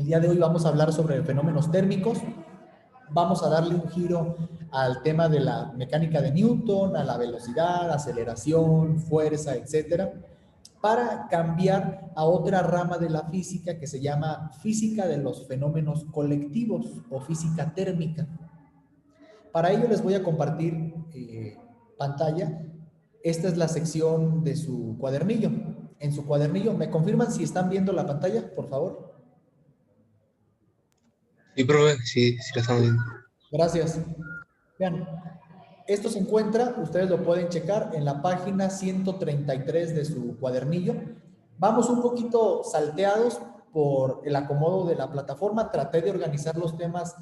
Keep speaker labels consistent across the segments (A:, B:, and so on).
A: El día de hoy vamos a hablar sobre fenómenos térmicos. Vamos a darle un giro al tema de la mecánica de Newton, a la velocidad, aceleración, fuerza, etcétera, para cambiar a otra rama de la física que se llama física de los fenómenos colectivos o física térmica. Para ello les voy a compartir pantalla. Esta es la sección de su cuadernillo. En su cuadernillo, ¿me confirman si están viendo la pantalla, por favor?
B: Sí, profe, sí, sí la estamos viendo.
A: Gracias. Vean, esto se encuentra, ustedes lo pueden checar en la página 133 de su cuadernillo. Vamos un poquito salteados por el acomodo de la plataforma. Traté de organizar los temas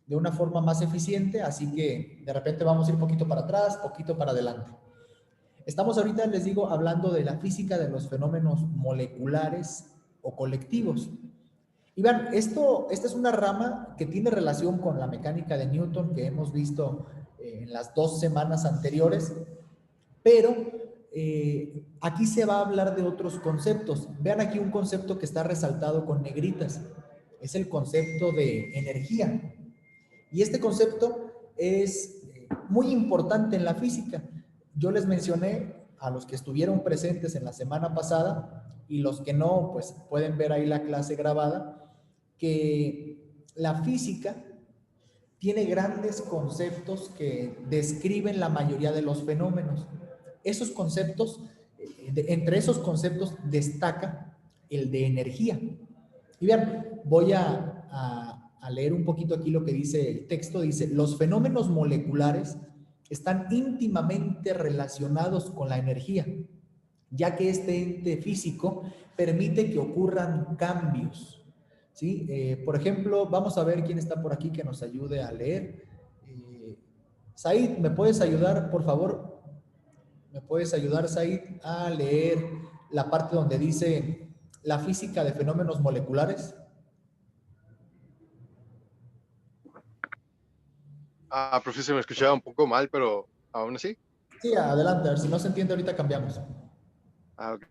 A: de una forma más eficiente, así que de repente vamos a ir un poquito para atrás, poquito para adelante. Estamos ahorita, les digo, hablando de la física de los fenómenos moleculares o colectivos. Y vean, esta es una rama que tiene relación con la mecánica de Newton que hemos visto en las 2 semanas anteriores, pero aquí se va a hablar de otros conceptos. Vean aquí un concepto que está resaltado con negritas. Es el concepto de energía. Y este concepto es muy importante en la física. Yo les mencioné a los que estuvieron presentes en la semana pasada y los que no, pues pueden ver ahí la clase grabada, que la física tiene grandes conceptos que describen la mayoría de los fenómenos. Esos conceptos, entre esos conceptos destaca el de energía. Y vean, voy a leer un poquito aquí lo que dice el texto. Dice, los fenómenos moleculares están íntimamente relacionados con la energía, ya que este ente físico permite que ocurran cambios. ¿Sí? Por ejemplo, vamos a ver quién está por aquí que nos ayude a leer. Said, ¿me puedes ayudar, por favor? ¿Me puedes ayudar, Said, a leer la parte donde dice la física de fenómenos moleculares?
C: Profe, se me escuchaba un poco mal, pero aún así.
A: Sí, adelante, a ver si no se entiende ahorita cambiamos.
C: Ok.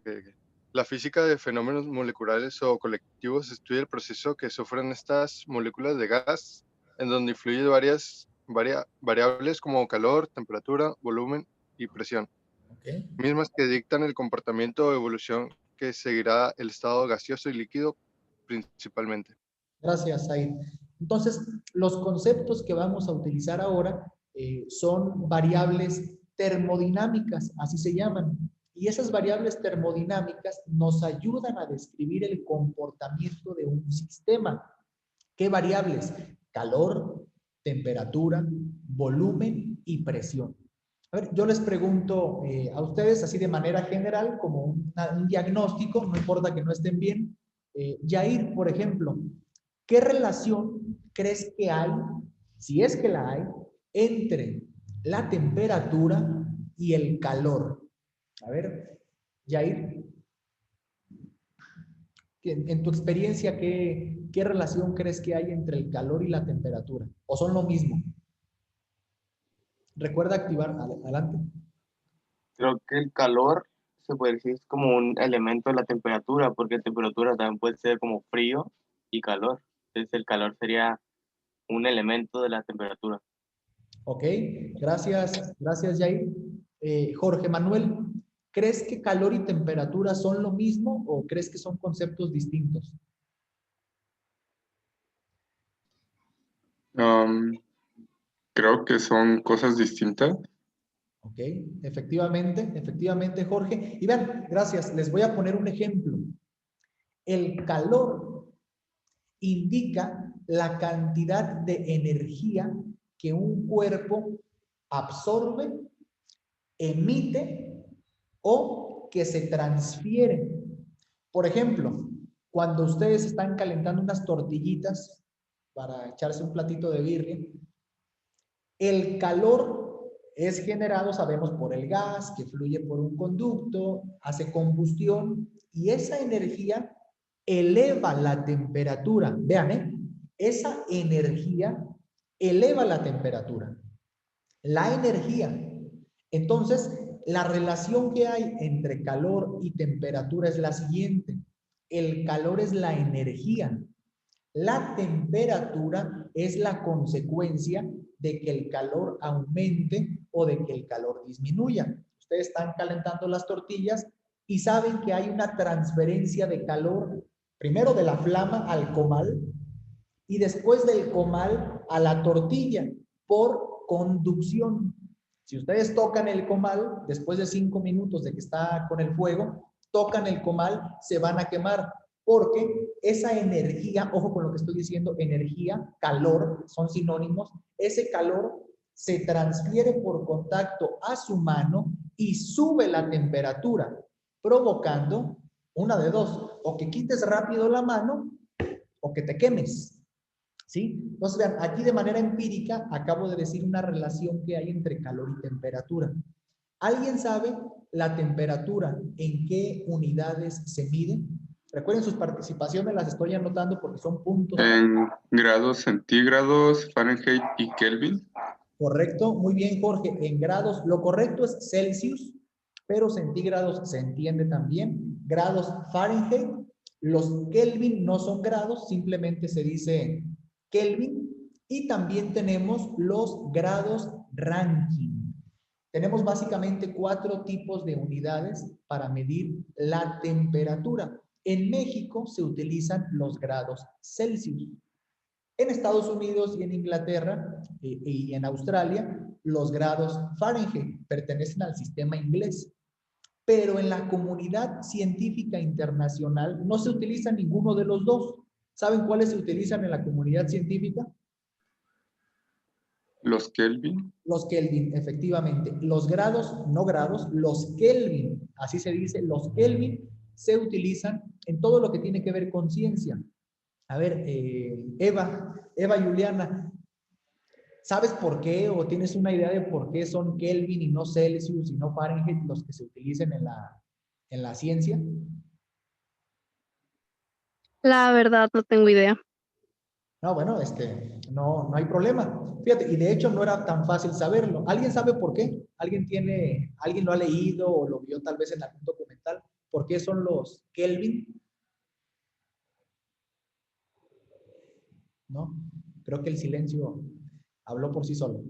C: La física de fenómenos moleculares o colectivos estudia el proceso que sufren estas moléculas de gas, en donde influyen variables como calor, temperatura, volumen y presión,
A: Okay.
C: mismas que dictan el comportamiento o evolución que seguirá el estado gaseoso y líquido principalmente.
A: Gracias, Said. Entonces, los conceptos que vamos a utilizar ahora son variables termodinámicas, así se llaman. Y esas variables termodinámicas nos ayudan a describir el comportamiento de un sistema. ¿Qué variables? Calor, temperatura, volumen y presión. A ver, yo les pregunto a ustedes así de manera general, como un diagnóstico, no importa que no estén bien. Yair, por ejemplo, ¿qué relación crees que hay, si es que la hay, entre la temperatura y el calor? A ver, Yair, en tu experiencia, ¿qué relación crees que hay entre el calor y la temperatura? ¿O son lo mismo? Recuerda activar, adelante.
D: Creo que el calor se puede decir es como un elemento de la temperatura, porque temperatura también puede ser como frío y calor. Entonces el calor sería un elemento de la temperatura.
A: Ok, gracias Jair. Jorge Manuel, ¿crees que calor y temperatura son lo mismo o crees que son conceptos distintos?
E: Creo que son cosas distintas.
A: Ok, efectivamente, Jorge. Y vean, gracias, les voy a poner un ejemplo. El calor indica la cantidad de energía que un cuerpo absorbe, emite o que se transfiere. Por ejemplo, cuando ustedes están calentando unas tortillitas para echarse un platito de birria, el calor es generado, sabemos, por el gas que fluye por un conducto, hace combustión y esa energía eleva la temperatura. Vean, esa energía eleva la temperatura. La energía. Entonces, la relación que hay entre calor y temperatura es la siguiente. El calor es la energía. La temperatura es la consecuencia de que el calor aumente o de que el calor disminuya. Ustedes están calentando las tortillas y saben que hay una transferencia de calor, primero de la flama al comal y después del comal a la tortilla por conducción. Si ustedes tocan el comal, después de 5 minutos de que está con el fuego, tocan el comal, se van a quemar, porque esa energía, ojo con lo que estoy diciendo, energía, calor, son sinónimos, ese calor se transfiere por contacto a su mano y sube la temperatura, provocando una de dos, o que quites rápido la mano o que te quemes. ¿Sí? Entonces, vean, aquí de manera empírica acabo de decir una relación que hay entre calor y temperatura. ¿Alguien sabe la temperatura en qué unidades se mide? Recuerden, sus participaciones las estoy anotando porque son puntos.
E: En grados centígrados, Fahrenheit y Kelvin.
A: Correcto, muy bien, Jorge. En grados, lo correcto es Celsius, pero centígrados se entiende también. Grados Fahrenheit, los Kelvin no son grados, simplemente se dice Kelvin. Y también tenemos los grados Rankine. Tenemos básicamente 4 tipos de unidades para medir la temperatura. En México se utilizan los grados Celsius. En Estados Unidos y en Inglaterra y en Australia, los grados Fahrenheit pertenecen al sistema inglés. Pero en la comunidad científica internacional no se utiliza ninguno de los dos. ¿Saben cuáles se utilizan en la comunidad científica?
E: Los Kelvin.
A: Los Kelvin, efectivamente. Los grados, no grados, los Kelvin, así se dice, los Kelvin se utilizan en todo lo que tiene que ver con ciencia. A ver, Eva Juliana, ¿sabes por qué o tienes una idea de por qué son Kelvin y no Celsius y no Fahrenheit los que se utilicen en la ciencia?
F: La verdad, no tengo idea.
A: No, bueno, no hay problema. Fíjate, y de hecho no era tan fácil saberlo. ¿Alguien sabe por qué? ¿Alguien lo ha leído o lo vio tal vez en algún documental? ¿Por qué son los Kelvin? ¿No? Creo que el silencio habló por sí solo.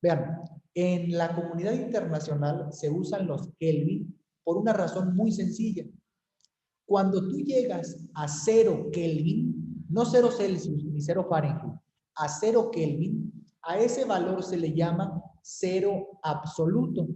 A: Vean, en la comunidad internacional se usan los Kelvin por una razón muy sencilla. Cuando tú llegas a 0 Kelvin, no 0 Celsius ni 0 Fahrenheit, a 0 Kelvin, a ese valor se le llama cero absoluto.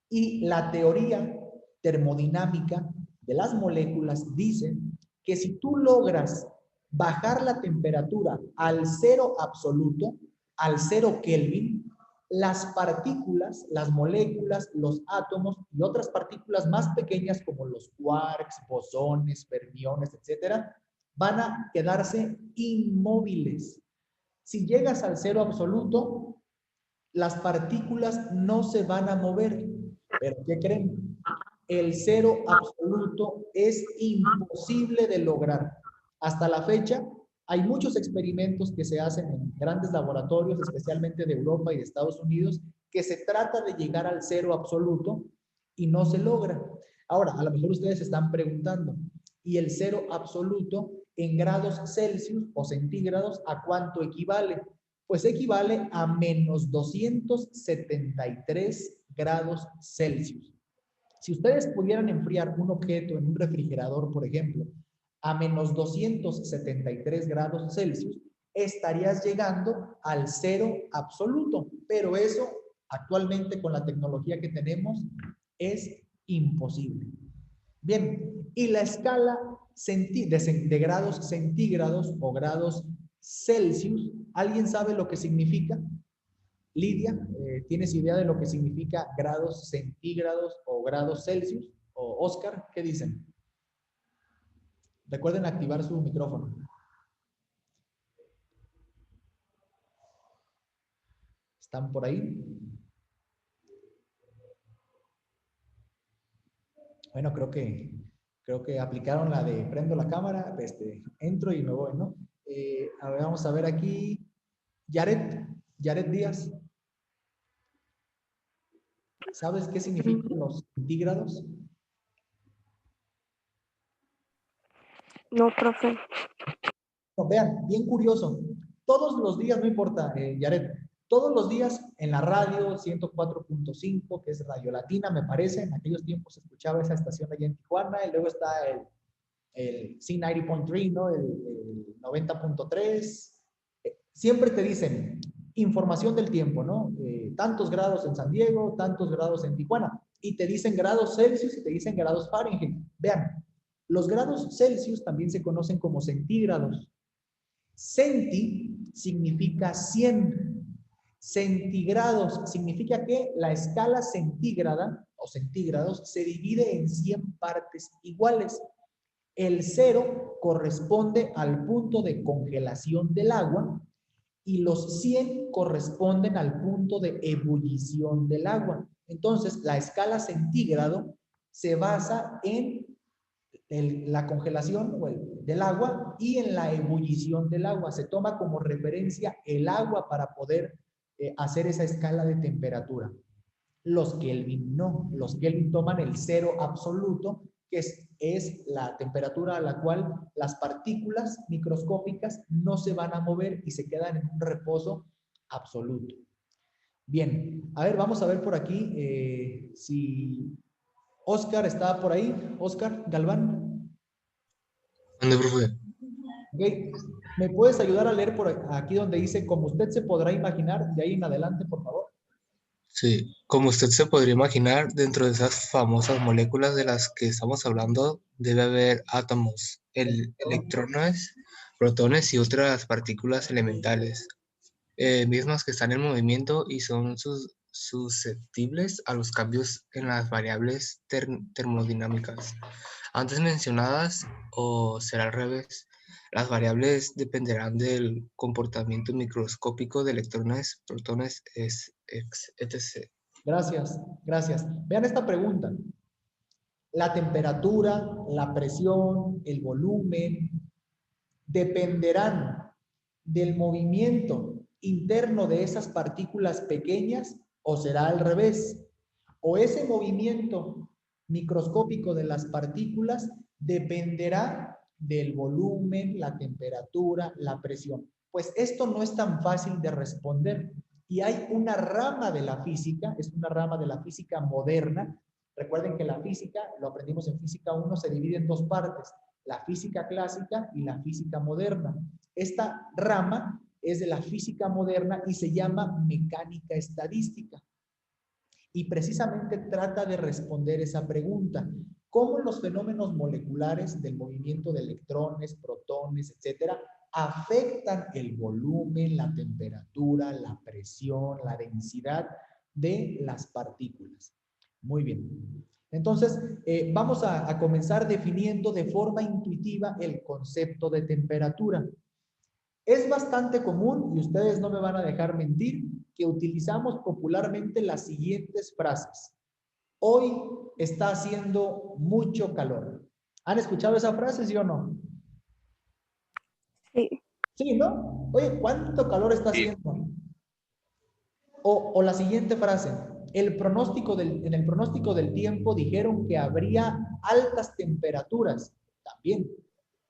A: Y la teoría termodinámica de las moléculas dice que si tú logras bajar la temperatura al cero absoluto, al 0 Kelvin, las partículas, las moléculas, los átomos y otras partículas más pequeñas como los quarks, bosones, fermiones, etcétera, van a quedarse inmóviles. Si llegas al 0 absoluto, las partículas no se van a mover. ¿Pero qué creen? El 0 absoluto es imposible de lograr. Hasta la fecha, hay muchos experimentos que se hacen en grandes laboratorios, especialmente de Europa y de Estados Unidos, que se trata de llegar al 0 absoluto y no se logra. Ahora, a lo mejor ustedes se están preguntando, ¿y el 0 absoluto en grados Celsius o centígrados a cuánto equivale? Pues equivale a menos 273 grados Celsius. Si ustedes pudieran enfriar un objeto en un refrigerador, por ejemplo, a menos 273 grados Celsius, estarías llegando al 0 absoluto. Pero eso, actualmente con la tecnología que tenemos, es imposible. Bien, y la escala de grados centígrados o grados Celsius, ¿alguien sabe lo que significa? Lidia, ¿tienes idea de lo que significa grados centígrados o grados Celsius? O Oscar, ¿qué dicen? Recuerden activar su micrófono. ¿Están por ahí? Bueno, creo que aplicaron la de prendo la cámara, entro y me voy, ¿no? A ver, vamos a ver aquí. Yaret Díaz. ¿Sabes qué significan los centígrados?
F: No, profe.
A: No, vean, bien curioso. Todos los días, no importa, Yaret, todos los días en la radio 104.5, que es Radio Latina, me parece, en aquellos tiempos se escuchaba esa estación allá en Tijuana, y luego está el C90.3, ¿no? El 90.3. Siempre te dicen información del tiempo, ¿no? Tantos grados en San Diego, tantos grados en Tijuana, y te dicen grados Celsius y te dicen grados Fahrenheit. Vean, los grados Celsius también se conocen como centígrados. Centi significa 100. Centígrados significa que la escala centígrada o centígrados se divide en 100 partes iguales. El 0 corresponde al punto de congelación del agua y los 100 corresponden al punto de ebullición del agua. Entonces, la escala centígrado se basa en la congelación del agua y en la ebullición del agua. Se toma como referencia el agua para poder hacer esa escala de temperatura. Los Kelvin no. Los Kelvin toman el 0 absoluto, que es la temperatura a la cual las partículas microscópicas no se van a mover y se quedan en un reposo absoluto. Bien, a ver, vamos a ver por aquí si Oscar está por ahí. Oscar Galván.
B: ¿Dónde, profe?
A: Okay. ¿Me puedes ayudar a leer por aquí donde dice, como usted se podrá imaginar, de ahí en adelante, por favor?
B: Sí, como usted se podría imaginar, dentro de esas famosas moléculas de las que estamos hablando, debe haber átomos, electrones, protones y otras partículas elementales, mismas que están en movimiento y son susceptibles a los cambios en las variables termodinámicas antes mencionadas, o será al revés. Las variables dependerán del comportamiento microscópico de electrones, protones, etc.
A: Gracias, gracias. Vean esta pregunta. La temperatura, la presión, el volumen, dependerán del movimiento interno de esas partículas pequeñas, o será al revés. O ese movimiento microscópico de las partículas dependerá del volumen, la temperatura, la presión. Pues esto no es tan fácil de responder. Y hay una rama de la física, es una rama de la física moderna. Recuerden que la física, lo aprendimos en física 1, se divide en dos partes: la física clásica y la física moderna. Esta rama es de la física moderna y se llama mecánica estadística. Y precisamente trata de responder esa pregunta: ¿cómo los fenómenos moleculares del movimiento de electrones, protones, etcétera, afectan el volumen, la temperatura, la presión, la densidad de las partículas? Muy bien. Entonces, vamos a comenzar definiendo de forma intuitiva el concepto de temperatura. Es bastante común, y ustedes no me van a dejar mentir, que utilizamos popularmente las siguientes frases. Hoy está haciendo mucho calor. ¿Han escuchado esa frase, sí o no?
F: Sí.
A: Sí, ¿no? Oye, ¿cuánto calor está haciendo? O la siguiente frase. En el pronóstico del tiempo dijeron que habría altas temperaturas. También.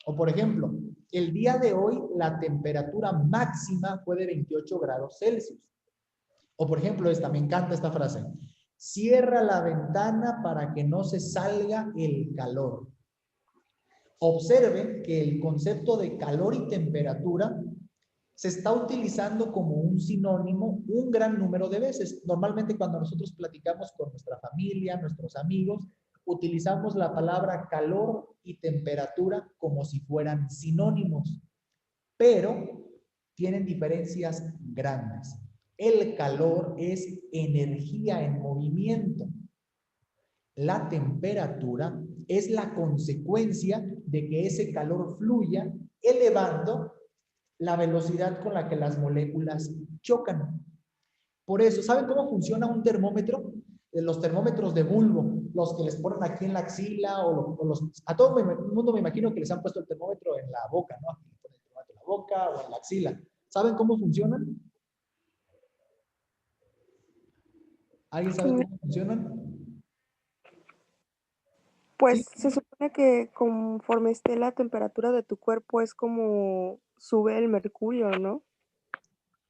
A: O por ejemplo, el día de hoy la temperatura máxima fue de 28 grados Celsius. O por ejemplo esta, me encanta esta frase: cierra la ventana para que no se salga el calor. Observen que el concepto de calor y temperatura se está utilizando como un sinónimo un gran número de veces. Normalmente cuando nosotros platicamos con nuestra familia, nuestros amigos, utilizamos la palabra calor y temperatura como si fueran sinónimos, pero tienen diferencias grandes. El calor es energía en movimiento. La temperatura es la consecuencia de que ese calor fluya, elevando la velocidad con la que las moléculas chocan. Por eso, ¿saben cómo funciona un termómetro? Los termómetros de bulbo, los que les ponen aquí en la axila, a todo el mundo me imagino que les han puesto el termómetro en la boca, ¿no? Aquí le ponen el termómetro en la boca o en la axila. ¿Saben cómo funcionan? ¿Alguien sabe cómo funcionan?
G: Pues
A: Sí,
G: se supone que conforme esté la temperatura de tu cuerpo es como sube el mercurio, ¿no?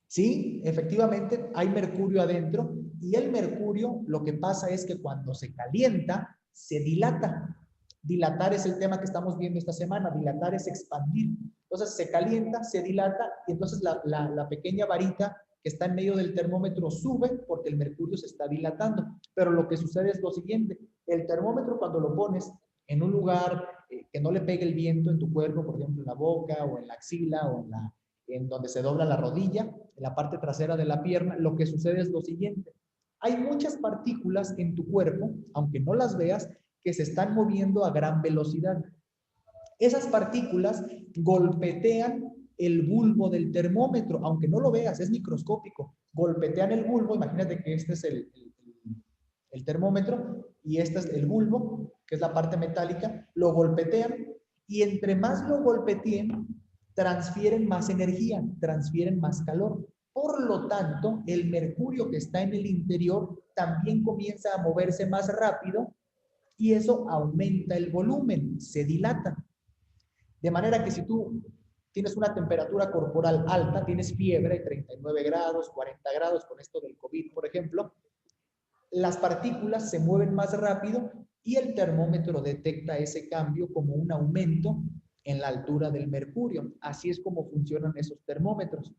A: sí, efectivamente hay mercurio adentro y el mercurio lo que pasa es que cuando se calienta, se dilata. Dilatar es el tema que estamos viendo esta semana, dilatar es expandir. Entonces se calienta, se dilata y entonces la pequeña varita que está en medio del termómetro sube porque el mercurio se está dilatando. Pero lo que sucede es lo siguiente, el termómetro cuando lo pones en un lugar que no le pegue el viento en tu cuerpo, por ejemplo en la boca o en la axila o en donde se dobla la rodilla, en la parte trasera de la pierna, lo que sucede es lo siguiente. Hay muchas partículas en tu cuerpo, aunque no las veas, que se están moviendo a gran velocidad. Esas partículas golpetean el bulbo del termómetro, aunque no lo veas, es microscópico. Golpetean el bulbo, imagínate que este es el termómetro y este es el bulbo, que es la parte metálica, lo golpetean y entre más lo golpeteen, transfieren más energía, transfieren más calor. Por lo tanto, el mercurio que está en el interior también comienza a moverse más rápido y eso aumenta el volumen, se dilata. De manera que si tú tienes una temperatura corporal alta, tienes fiebre, 39 grados, 40 grados, con esto del COVID, por ejemplo, las partículas se mueven más rápido y el termómetro detecta ese cambio como un aumento en la altura del mercurio. Así es como funcionan esos termómetros.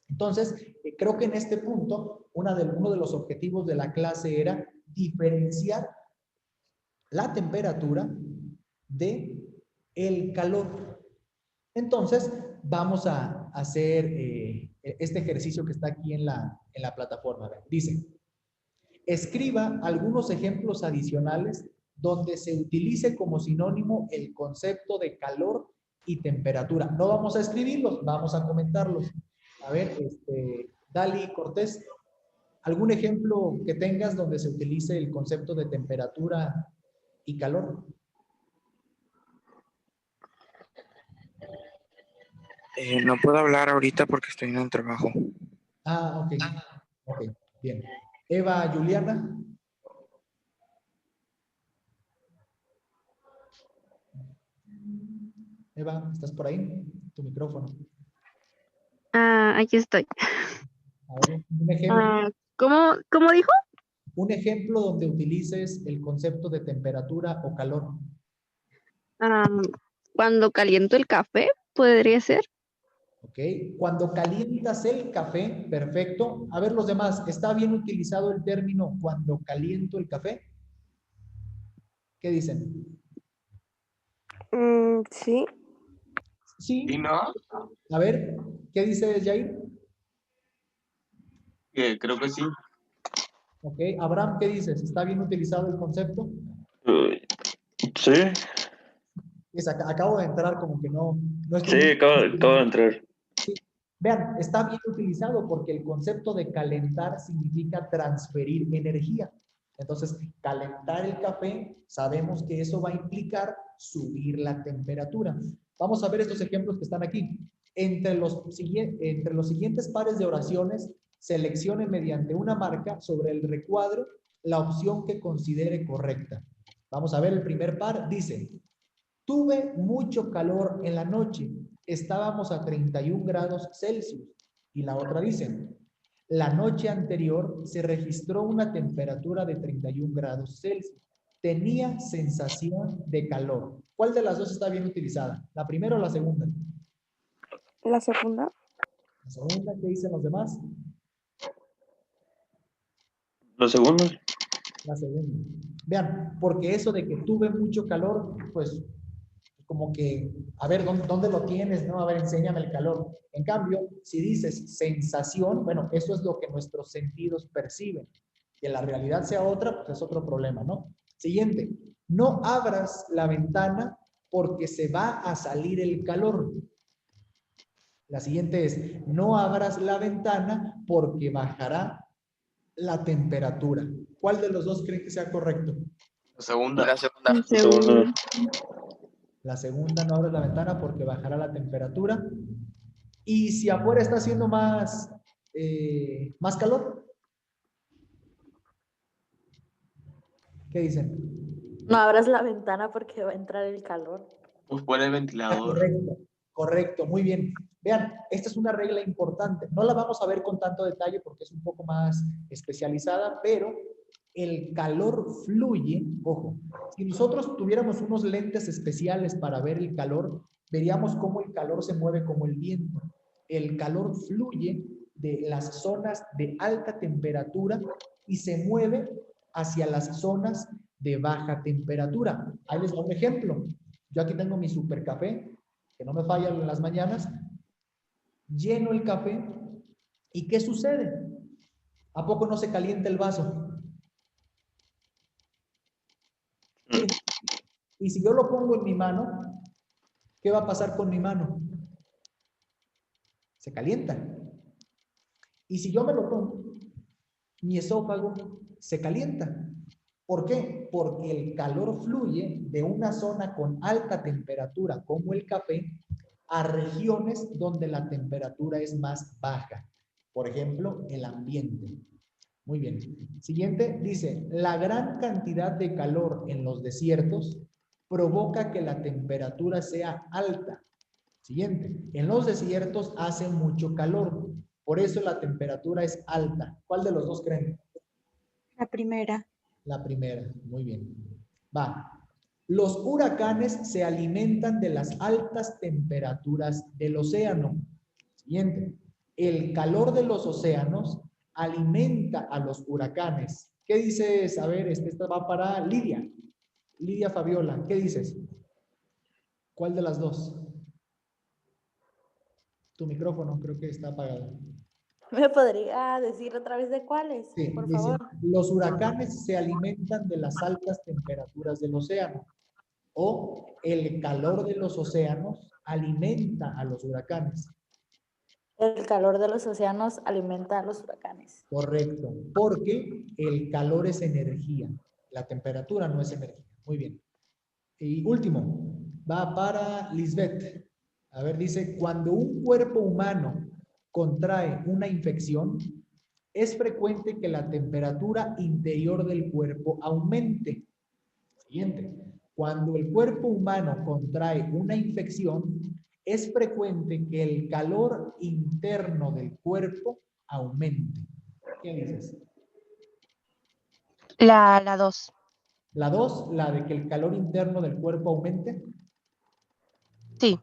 A: Entonces, creo que en este punto, uno de los objetivos de la clase era diferenciar la temperatura de el calor. Entonces, vamos a hacer este ejercicio que está aquí en la plataforma. Dice, escriba algunos ejemplos adicionales donde se utilice como sinónimo el concepto de calor y temperatura. No vamos a escribirlos, vamos a comentarlos. A ver, Dali Cortés, ¿algún ejemplo que tengas donde se utilice el concepto de temperatura y calor?
H: No puedo hablar ahorita porque estoy en un trabajo.
A: Ah, ok. Ok, bien. Eva Juliana. Eva, ¿estás por ahí? Tu micrófono.
F: Aquí estoy.
A: A ver,
F: ¿Cómo dijo?
A: un ejemplo donde utilices el concepto de temperatura o calor.
F: Ah, cuando caliento el café, podría ser.
A: ¿Ok? Cuando calientas el café, perfecto. A ver los demás, ¿está bien utilizado el término cuando caliento el café? ¿Qué dicen?
G: Sí.
A: Sí.
D: ¿Y no?
A: A ver, ¿qué dice Jair?
D: Creo que sí.
A: Ok, Abraham, ¿qué dices? ¿Está bien utilizado el concepto?
I: Sí,
A: Acabo de entrar como que no estoy...
I: sí, acabo de entrar.
A: Sí. Vean, está bien utilizado porque el concepto de calentar significa transferir energía. Entonces, calentar el café, sabemos que eso va a implicar subir la temperatura. Vamos a ver estos ejemplos que están aquí. Entre los siguientes pares de oraciones, seleccione mediante una marca sobre el recuadro la opción que considere correcta. Vamos a ver el primer par. Dice, tuve mucho calor en la noche. Estábamos a 31 grados Celsius. Y la otra dice, la noche anterior se registró una temperatura de 31 grados Celsius. Tenía sensación de calor. ¿Cuál de las dos está bien utilizada? ¿La primera o la segunda?
G: La segunda.
A: La segunda, ¿qué dicen los demás?
I: Los segundos.
A: La segunda. Vean, porque eso de que tuve mucho calor, pues como que, a ver, ¿dónde lo tienes? ¿No? A ver, enséñame el calor. En cambio, si dices sensación, bueno, eso es lo que nuestros sentidos perciben. Que la realidad sea otra, pues es otro problema, ¿no? Siguiente, no abras la ventana porque se va a salir el calor. La siguiente es, no abras la ventana porque bajará la temperatura. ¿Cuál de los dos creen que sea correcto?
D: La segunda.
F: El
I: Los
F: segundo.
I: segundos.
A: La segunda, no abres la ventana porque bajará la temperatura. Y si afuera está haciendo más calor, ¿qué dicen?
J: No abras la ventana porque va a entrar el calor.
D: Pues pon el ventilador.
A: Correcto, correcto, muy bien. Vean, esta es una regla importante. No la vamos a ver con tanto detalle porque es un poco más especializada, pero el calor fluye, ojo, si nosotros tuviéramos unos lentes especiales para ver el calor, veríamos cómo el calor se mueve como el viento. El calor fluye de las zonas de alta temperatura y se mueve hacia las zonas de baja temperatura. Ahí les doy un ejemplo. Yo aquí tengo mi super café, que no me falla en las mañanas, lleno el café, ¿y qué sucede? ¿A poco no se calienta el vaso? Y si yo lo pongo en mi mano, ¿qué va a pasar con mi mano? Se calienta. Y si yo me lo pongo, mi esófago se calienta. ¿Por qué? Porque el calor fluye de una zona con alta temperatura, como el café, a regiones donde la temperatura es más baja. Por ejemplo, el ambiente. Muy bien. Siguiente, dice, la gran cantidad de calor en los desiertos provoca que la temperatura sea alta. Siguiente, en los desiertos hace mucho calor, por eso la temperatura es alta. ¿Cuál de los dos creen?
K: La primera.
A: La primera, muy bien. Va. Los huracanes se alimentan de las altas temperaturas del océano. Siguiente, el calor de los océanos alimenta a los huracanes. ¿Qué dices? A ver, esta va para Lidia. Lidia Fabiola, ¿qué dices? ¿Cuál de las dos? Tu micrófono creo que está apagado.
J: ¿Me podría decir otra vez de cuáles?
A: Sí,
J: por
A: dice,
J: favor.
A: los huracanes se alimentan de las altas temperaturas del océano. O el calor de los océanos alimenta a los huracanes.
J: El calor de los océanos alimenta a los huracanes.
A: Correcto, porque el calor es energía, la temperatura no es energía. Muy bien. Y último, va para Lisbeth. A ver, dice, cuando un cuerpo humano contrae una infección, es frecuente que la temperatura interior del cuerpo aumente. Siguiente. Cuando el cuerpo humano contrae una infección, es frecuente que el calor interno del cuerpo aumente. ¿Qué dices?
K: La 2.
A: La 2, la de que el calor interno del cuerpo aumente.
K: Sí.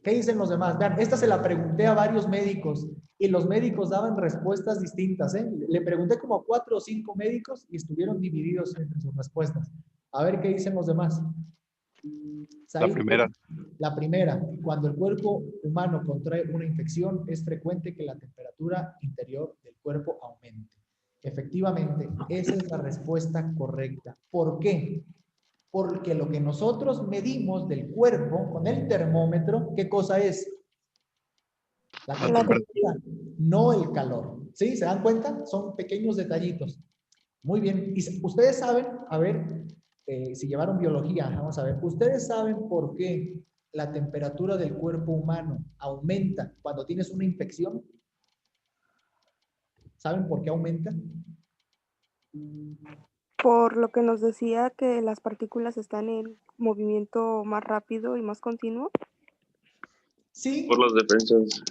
A: ¿Qué dicen los demás? Vean, esta se la pregunté a varios médicos y los médicos daban respuestas distintas. Le pregunté como a 4 o 5 médicos y estuvieron divididos entre sus respuestas. A ver qué dicen los demás.
C: La primera.
A: La primera, cuando el cuerpo humano contrae una infección, es frecuente que la temperatura interior del cuerpo aumente. Efectivamente, esa es la respuesta correcta. ¿Por qué? Porque lo que nosotros medimos del cuerpo con el termómetro, ¿qué cosa es? La temperatura, no el calor. ¿Sí? ¿Se dan cuenta? Son pequeños detallitos. Muy bien. Y ustedes saben, a ver, si llevaron biología, vamos a ver, ¿ustedes saben por qué la temperatura del cuerpo humano aumenta cuando tienes una infección? ¿Saben por qué aumenta?
G: Por lo que nos decía que las partículas están en movimiento más rápido y más continuo.
A: Sí.
I: Por las defensas.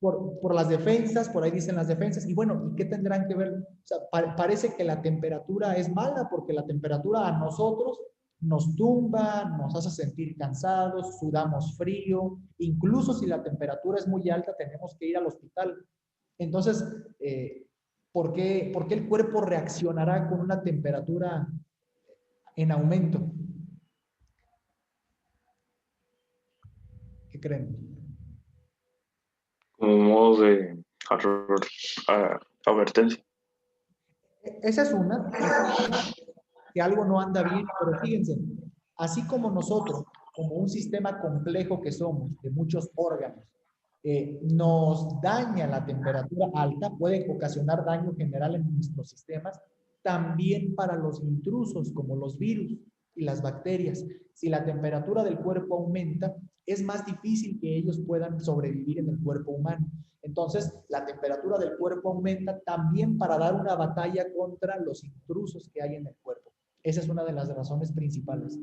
A: Por las defensas, por ahí dicen las defensas. Y bueno, ¿y qué tendrán que ver? O sea, parece que la temperatura es mala porque la temperatura a nosotros nos tumba, nos hace sentir cansados, sudamos frío. Incluso si la temperatura es muy alta, tenemos que ir al hospital. Entonces, ¿por qué el cuerpo reaccionará con una temperatura en aumento? ¿Qué creen?
I: Como modo de advertencia.
A: Esa es una, que algo no anda bien, pero fíjense, así como nosotros, como un sistema complejo que somos, de muchos órganos, nos daña la temperatura alta, puede ocasionar daño general en nuestros sistemas, también para los intrusos como los virus y las bacterias. Si la temperatura del cuerpo aumenta, es más difícil que ellos puedan sobrevivir en el cuerpo humano. Entonces, la temperatura del cuerpo aumenta también para dar una batalla contra los intrusos que hay en el cuerpo. Esa es una de las razones principales.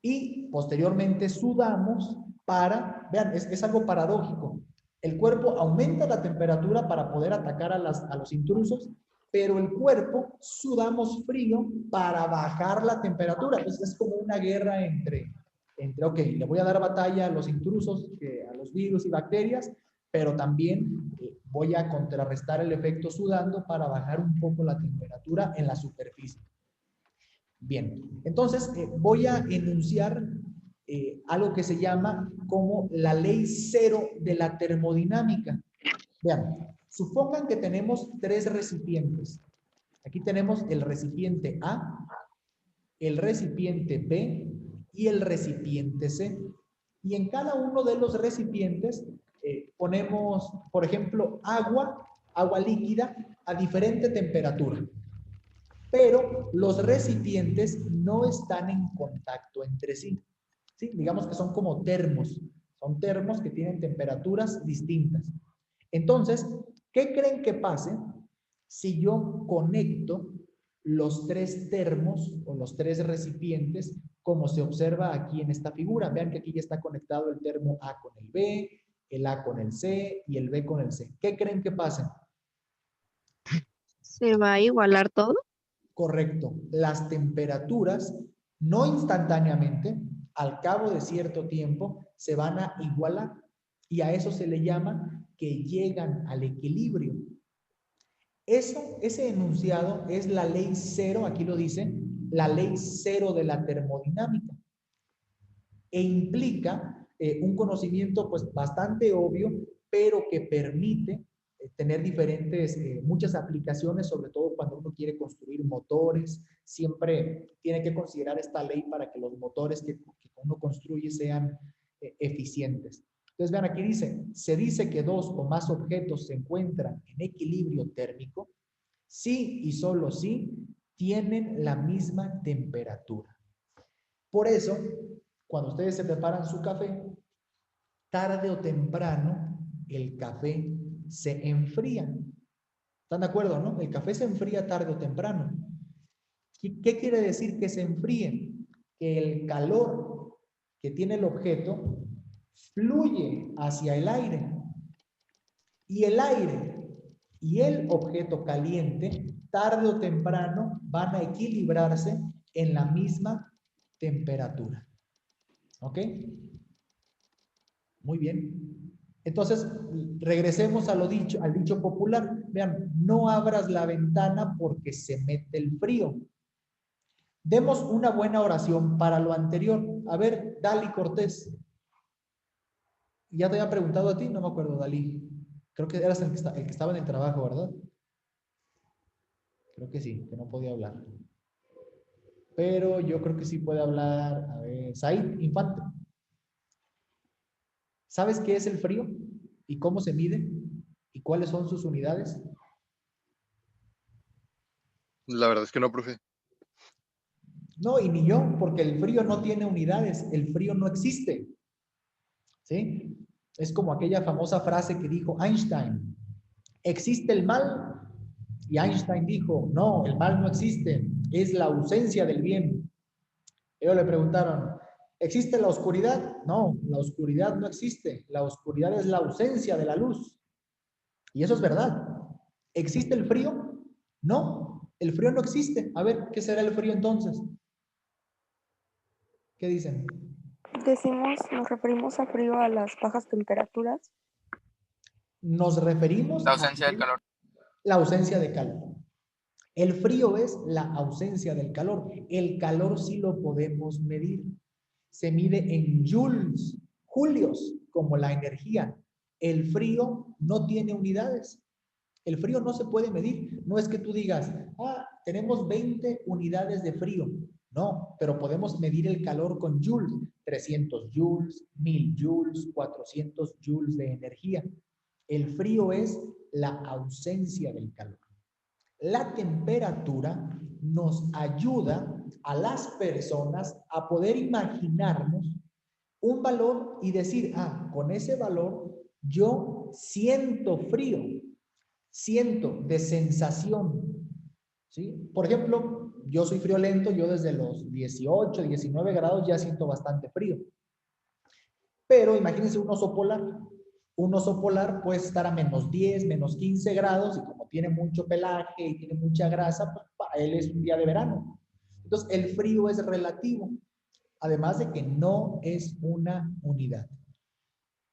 A: Y posteriormente sudamos para, vean, es algo paradójico. El cuerpo aumenta la temperatura para poder atacar a los intrusos, pero el cuerpo sudamos frío para bajar la temperatura. Entonces es como una guerra entre ok, le voy a dar batalla a los intrusos, a los virus y bacterias, pero también voy a contrarrestar el efecto sudando para bajar un poco la temperatura en la superficie. Bien, entonces voy a enunciar algo que se llama como la ley cero de la termodinámica. Vean, supongan que tenemos 3 recipientes. Aquí tenemos el recipiente A, el recipiente B y el recipiente C. Y en cada uno de los recipientes ponemos, por ejemplo, agua líquida a diferente temperatura. Pero los recipientes no están en contacto entre sí. ¿Sí? Digamos que son como termos. Son termos que tienen temperaturas distintas. Entonces, ¿qué creen que pase si yo conecto los 3 termos o los 3 recipientes como se observa aquí en esta figura? Vean que aquí ya está conectado el termo A con el B, el A con el C y el B con el C. ¿Qué creen que pase?
F: ¿Se va a igualar todo?
A: Correcto. Las temperaturas, no instantáneamente, al cabo de cierto tiempo, se van a igualar. Y a eso se le llama que llegan al equilibrio. Ese enunciado es la ley cero, aquí lo dice, la ley cero de la termodinámica. E implica un conocimiento pues bastante obvio, pero que permite tener muchas aplicaciones, sobre todo cuando uno quiere construir motores. Siempre tiene que considerar esta ley para que los motores que uno construye sean eficientes. Entonces, vean, aquí dice, se dice que 2 o más objetos se encuentran en equilibrio térmico si y solo si tienen la misma temperatura. Por eso, cuando ustedes se preparan su café, tarde o temprano el café se enfría. ¿Están de acuerdo, no? El café se enfría tarde o temprano. ¿Qué quiere decir que se enfríe? Que el calor que tiene el objeto fluye hacia el aire. Y el aire y el objeto caliente, tarde o temprano, van a equilibrarse en la misma temperatura. ¿Ok? Muy bien. Entonces, regresemos al dicho popular. Vean, no abras la ventana porque se mete el frío. Demos una buena oración para lo anterior. A ver, Dali Cortés. Ya te había preguntado a ti, no me acuerdo, Dalí. Creo que eras el que estaba en el trabajo, ¿verdad? Creo que sí, que no podía hablar. Pero yo creo que sí puede hablar, a ver, Said Infante. ¿Sabes qué es el frío? ¿Y cómo se mide? ¿Y cuáles son sus unidades?
C: La verdad es que no, profe.
A: No, y ni yo, porque el frío no tiene unidades, el frío no existe. ¿Sí? Es como aquella famosa frase que dijo Einstein, ¿existe el mal? Y Einstein dijo, no, el mal no existe, es la ausencia del bien. Ellos le preguntaron, ¿existe la oscuridad? No, la oscuridad no existe, la oscuridad es la ausencia de la luz. Y eso es verdad. ¿Existe el frío? No, el frío no existe. A ver, ¿qué será el frío entonces? ¿Qué dicen?
G: Nos referimos a frío a las bajas temperaturas.
A: Nos referimos
H: La ausencia del calor.
A: La ausencia de calor. El frío es la ausencia del calor. El calor sí lo podemos medir. Se mide en joules, julios, como la energía. El frío no tiene unidades. El frío no se puede medir. No es que tú digas, tenemos 20 unidades de frío. No, pero podemos medir el calor con joules. 300 joules, 1000 joules, 400 joules de energía. El frío es la ausencia del calor. La temperatura nos ayuda a las personas a poder imaginarnos un valor y decir, con ese valor yo siento frío, siento de sensación. ¿Sí? Por ejemplo, yo soy friolento, yo desde los 18, 19 grados ya siento bastante frío. Pero imagínense un oso polar. Un oso polar puede estar a menos 10, menos 15 grados y como tiene mucho pelaje y tiene mucha grasa, pues para él es un día de verano. Entonces el frío es relativo, además de que no es una unidad.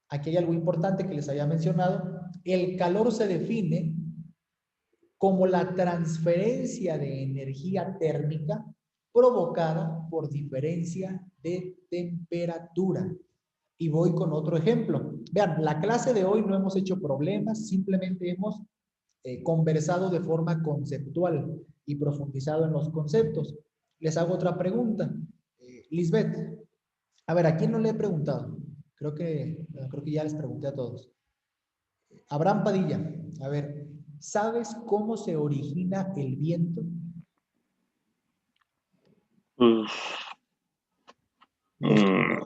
A: Aquí hay algo importante que les había mencionado. El calor se define como la transferencia de energía térmica provocada por diferencia de temperatura. Y voy con otro ejemplo. Vean, la clase de hoy no hemos hecho problemas, simplemente hemos conversado de forma conceptual y profundizado en los conceptos. Les hago otra pregunta. Lisbeth, a ver, ¿a quién no le he preguntado? Creo que ya les pregunté a todos. Abraham Padilla, a ver, ¿sabes cómo se origina el viento?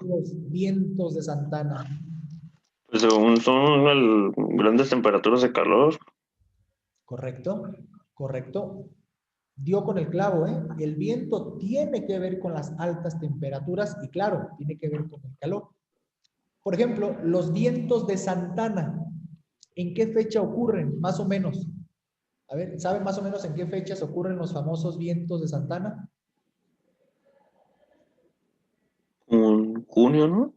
A: Los vientos de Santana.
I: Pues según son grandes temperaturas de calor.
A: Correcto, correcto. Dio con el clavo, ¿eh? El viento tiene que ver con las altas temperaturas y claro, tiene que ver con el calor. Por ejemplo, los vientos de Santana, ¿en qué fecha ocurren? Más o menos. A ver, ¿saben más o menos en qué fechas ocurren los famosos vientos de Santana?
I: En junio, ¿no?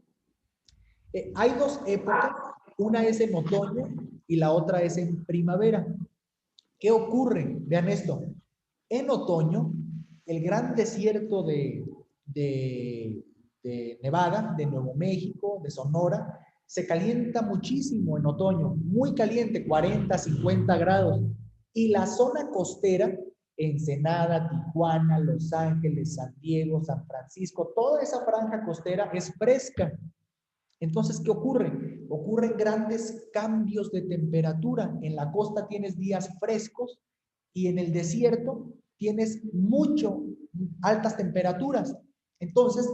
A: Hay dos épocas, una es en otoño y la otra es en primavera. ¿Qué ocurre? Vean esto. En otoño, el gran desierto de Nevada, de Nuevo México, de Sonora, se calienta muchísimo en otoño, muy caliente, 40, 50 grados. Y la zona costera, Ensenada, Tijuana, Los Ángeles, San Diego, San Francisco, toda esa franja costera es fresca. Entonces, ¿qué ocurre? Ocurren grandes cambios de temperatura. En la costa tienes días frescos y en el desierto tienes altas temperaturas. Entonces,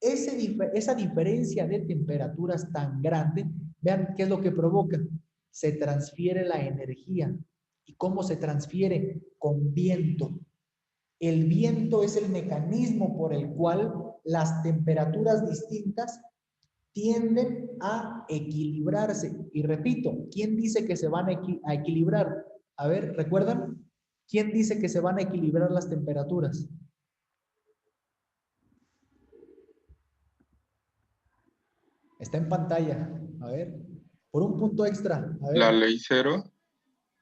A: esa diferencia de temperaturas tan grande, vean qué es lo que provoca. Se transfiere la energía. ¿Y cómo se transfiere? Con viento. El viento es el mecanismo por el cual las temperaturas distintas tienden a equilibrarse. Y repito, ¿quién dice que se van a equilibrar? A ver, ¿recuerdan? ¿Quién dice que se van a equilibrar las temperaturas? Está en pantalla. A ver, por un punto extra. A ver.
E: La ley cero.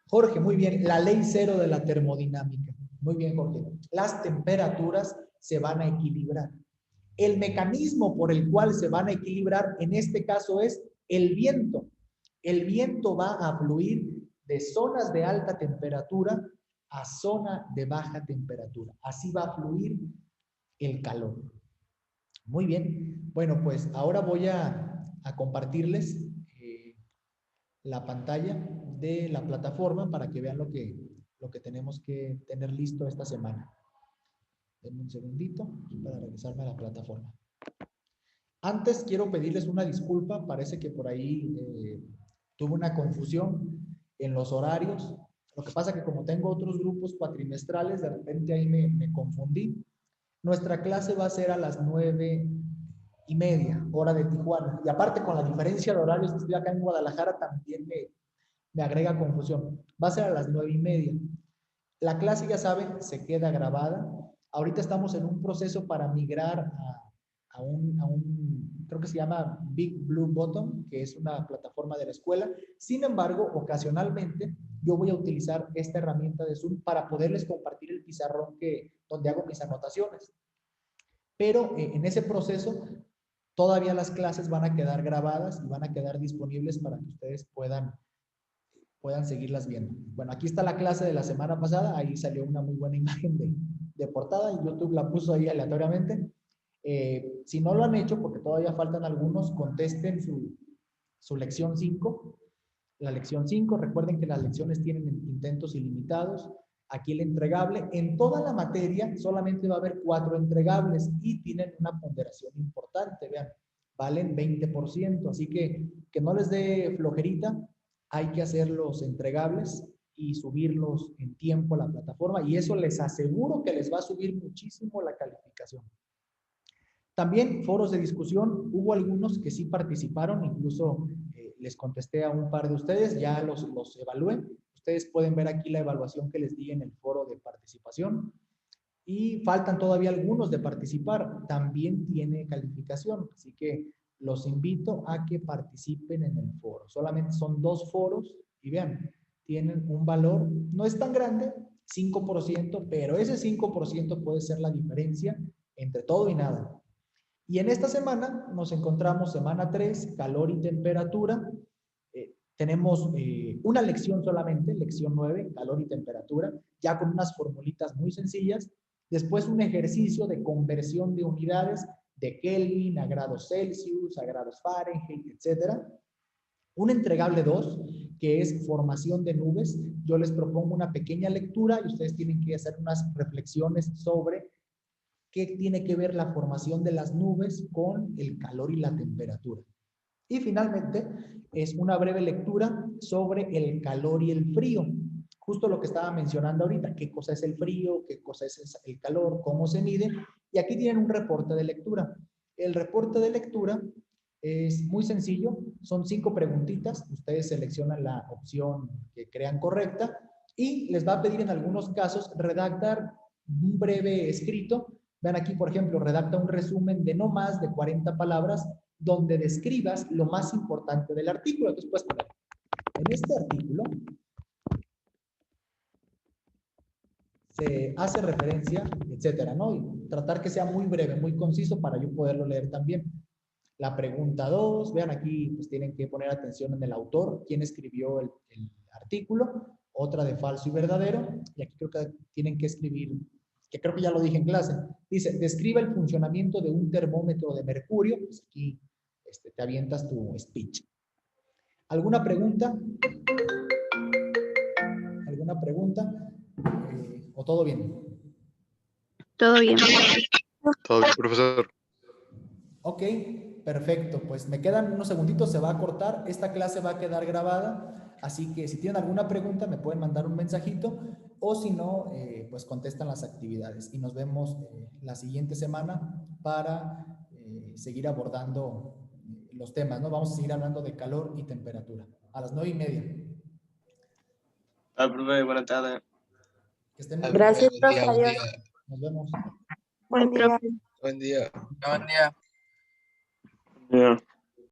A: Jorge, muy bien. La ley cero de la termodinámica. Muy bien, Jorge. Las temperaturas se van a equilibrar. El mecanismo por el cual se van a equilibrar en este caso es el viento. El viento va a fluir de zonas de alta temperatura a zona de baja temperatura. Así va a fluir el calor. Muy bien. Bueno, pues ahora voy a compartirles la pantalla de la plataforma para que vean lo que tenemos que tener listo esta semana. Denme un segundito para regresarme a la plataforma. Antes quiero pedirles una disculpa, parece que por ahí tuve una confusión en los horarios. Lo que pasa que como tengo otros grupos cuatrimestrales, de repente ahí me confundí. Nuestra clase va a ser a las 9:30, hora de Tijuana. Y aparte con la diferencia de horarios que estoy acá en Guadalajara también me agrega confusión. Va a ser a las 9:30. La clase, ya saben, se queda grabada. Ahorita estamos en un proceso para migrar a un, creo que se llama Big Blue Button, que es una plataforma de la escuela. Sin embargo, ocasionalmente yo voy a utilizar esta herramienta de Zoom para poderles compartir el pizarrón donde hago mis anotaciones. Pero en ese proceso, todavía las clases van a quedar grabadas y van a quedar disponibles para que ustedes puedan seguirlas viendo. Bueno, aquí está la clase de la semana pasada, ahí salió una muy buena imagen de portada y YouTube la puso ahí aleatoriamente. Si no lo han hecho, porque todavía faltan algunos, contesten su lección 5. La lección 5, recuerden que las lecciones tienen intentos ilimitados. Aquí el entregable, en toda la materia solamente va a haber 4 entregables y tienen una ponderación importante, vean, valen 20%, así que no les dé flojerita. Hay que hacer los entregables y subirlos en tiempo a la plataforma, y eso les aseguro que les va a subir muchísimo la calificación. También foros de discusión, hubo algunos que sí participaron, incluso les contesté a un par de ustedes, ya los evalué. Ustedes pueden ver aquí la evaluación que les di en el foro de participación. Y faltan todavía algunos de participar, también tiene calificación, así que los invito a que participen en el foro. Solamente son 2 foros y vean, tienen un valor, no es tan grande, 5%, pero ese 5% puede ser la diferencia entre todo y nada. Y en esta semana nos encontramos semana 3, calor y temperatura. Tenemos una lección solamente, lección 9, calor y temperatura, ya con unas formulitas muy sencillas. Después un ejercicio de conversión de unidades de Kelvin a grados Celsius, a grados Fahrenheit, etc. Un entregable 2, que es formación de nubes. Yo les propongo una pequeña lectura y ustedes tienen que hacer unas reflexiones sobre qué tiene que ver la formación de las nubes con el calor y la temperatura. Y finalmente es una breve lectura sobre el calor y el frío. Justo lo que estaba mencionando ahorita, qué cosa es el frío, qué cosa es el calor, cómo se mide. Y aquí tienen un reporte de lectura. El reporte de lectura es muy sencillo, son 5 preguntitas. Ustedes seleccionan la opción que crean correcta y les va a pedir en algunos casos redactar un breve escrito. Vean aquí, por ejemplo, redacta un resumen de no más de 40 palabras donde describas lo más importante del artículo. Entonces, puedes poner, en este artículo se hace referencia, etcétera, ¿no? Y tratar que sea muy breve, muy conciso para yo poderlo leer también. La pregunta 2, vean aquí, pues tienen que poner atención en el autor, quién escribió el artículo. Otra de falso y verdadero, y aquí creo que tienen que escribir, que creo que ya lo dije en clase, dice, describe el funcionamiento de un termómetro de mercurio. Pues aquí te avientas tu speech. ¿Alguna pregunta? ¿Alguna pregunta? ¿O todo bien?
F: Todo bien.
C: Todo bien, profesor.
A: Ok, perfecto. Pues me quedan unos segunditos, se va a cortar. Esta clase va a quedar grabada, así que si tienen alguna pregunta me pueden mandar un mensajito o si no, pues contestan las actividades. Y nos vemos la siguiente semana para seguir abordando los temas, ¿no? Vamos a seguir hablando de calor y temperatura. A las 9:30.
D: Profe, buenas tardes.
A: Que estén muy
J: Gracias,
A: bien.
J: profe. Adiós.
A: Nos vemos.
G: Buen día.
B: Buen día.
H: Buen día.
I: Ya.